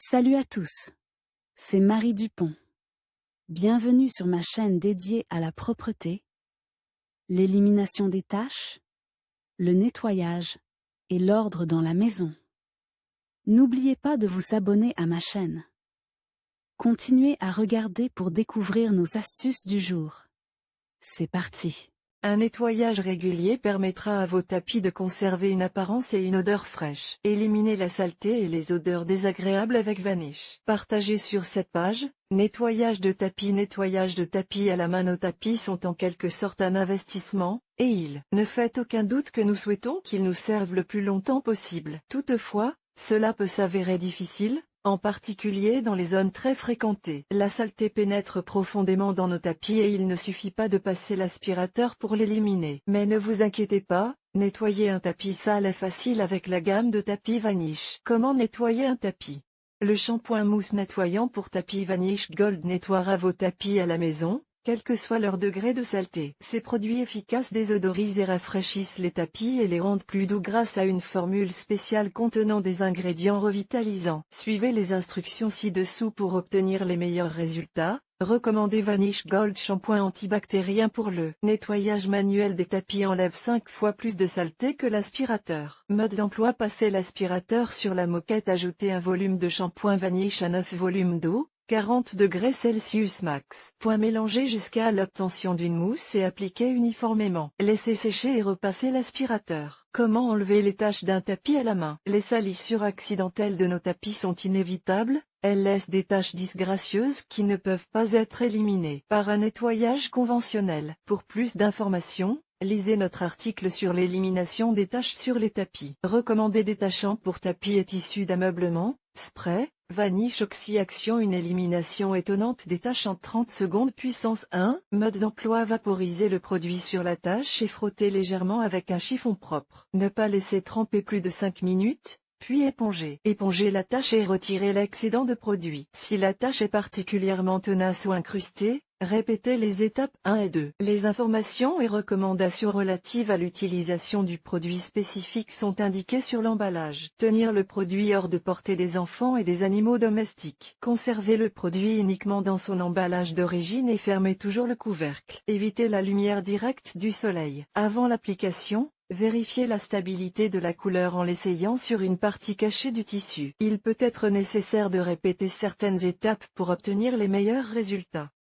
Salut à tous, c'est Marie Dupont. Bienvenue sur ma chaîne dédiée à la propreté, l'élimination des taches, le nettoyage et l'ordre dans la maison. N'oubliez pas de vous abonner à ma chaîne. Continuez à regarder pour découvrir nos astuces du jour. C'est parti! Un nettoyage régulier permettra à vos tapis de conserver une apparence et une odeur fraîche. Éliminez la saleté et les odeurs désagréables avec Vanish. Partagé sur cette page, nettoyage de tapis à la main. Nos tapis sont en quelque sorte un investissement, et ne faites aucun doute que nous souhaitons qu'ils nous servent le plus longtemps possible. Toutefois, cela peut s'avérer difficile, en particulier dans les zones très fréquentées. La saleté pénètre profondément dans nos tapis et il ne suffit pas de passer l'aspirateur pour l'éliminer. Mais ne vous inquiétez pas, nettoyer un tapis sale est facile avec la gamme de tapis Vanish. Comment nettoyer un tapis? Le shampoing mousse nettoyant pour tapis Vanish Gold nettoiera vos tapis à la maison, quel que soit leur degré de saleté. Ces produits efficaces désodorisent et rafraîchissent les tapis et les rendent plus doux grâce à une formule spéciale contenant des ingrédients revitalisants. Suivez les instructions ci-dessous pour obtenir les meilleurs résultats. Recommandez Vanish Gold shampoing antibactérien pour le nettoyage manuel des tapis enlève 5 fois plus de saleté que l'aspirateur. Mode d'emploi: passez l'aspirateur sur la moquette, ajoutez un volume de shampoing Vanish à 9 volumes d'eau, 40 degrés Celsius max. Mélangez jusqu'à l'obtention d'une mousse et appliquez uniformément. Laissez sécher et repassez l'aspirateur. Comment enlever les taches d'un tapis à la main? Les salissures accidentelles de nos tapis sont inévitables, elles laissent des taches disgracieuses qui ne peuvent pas être éliminées par un nettoyage conventionnel. Pour plus d'informations, lisez notre article sur l'élimination des taches sur les tapis. Recommandé détachant pour tapis et tissus d'ameublement, spray, Vanish Oxy Action, une élimination étonnante des taches en 30 secondes puissance 1. Mode d'emploi: vaporiser le produit sur la tache et frotter légèrement avec un chiffon propre. Ne pas laisser tremper plus de 5 minutes, puis éponger. Épongez la tache et retirez l'excédent de produit. Si la tache est particulièrement tenace ou incrustée, répétez les étapes 1 et 2. Les informations et recommandations relatives à l'utilisation du produit spécifique sont indiquées sur l'emballage. Tenir le produit hors de portée des enfants et des animaux domestiques. Conservez le produit uniquement dans son emballage d'origine et fermez toujours le couvercle. Évitez la lumière directe du soleil. Avant l'application, vérifiez la stabilité de la couleur en l'essayant sur une partie cachée du tissu. Il peut être nécessaire de répéter certaines étapes pour obtenir les meilleurs résultats.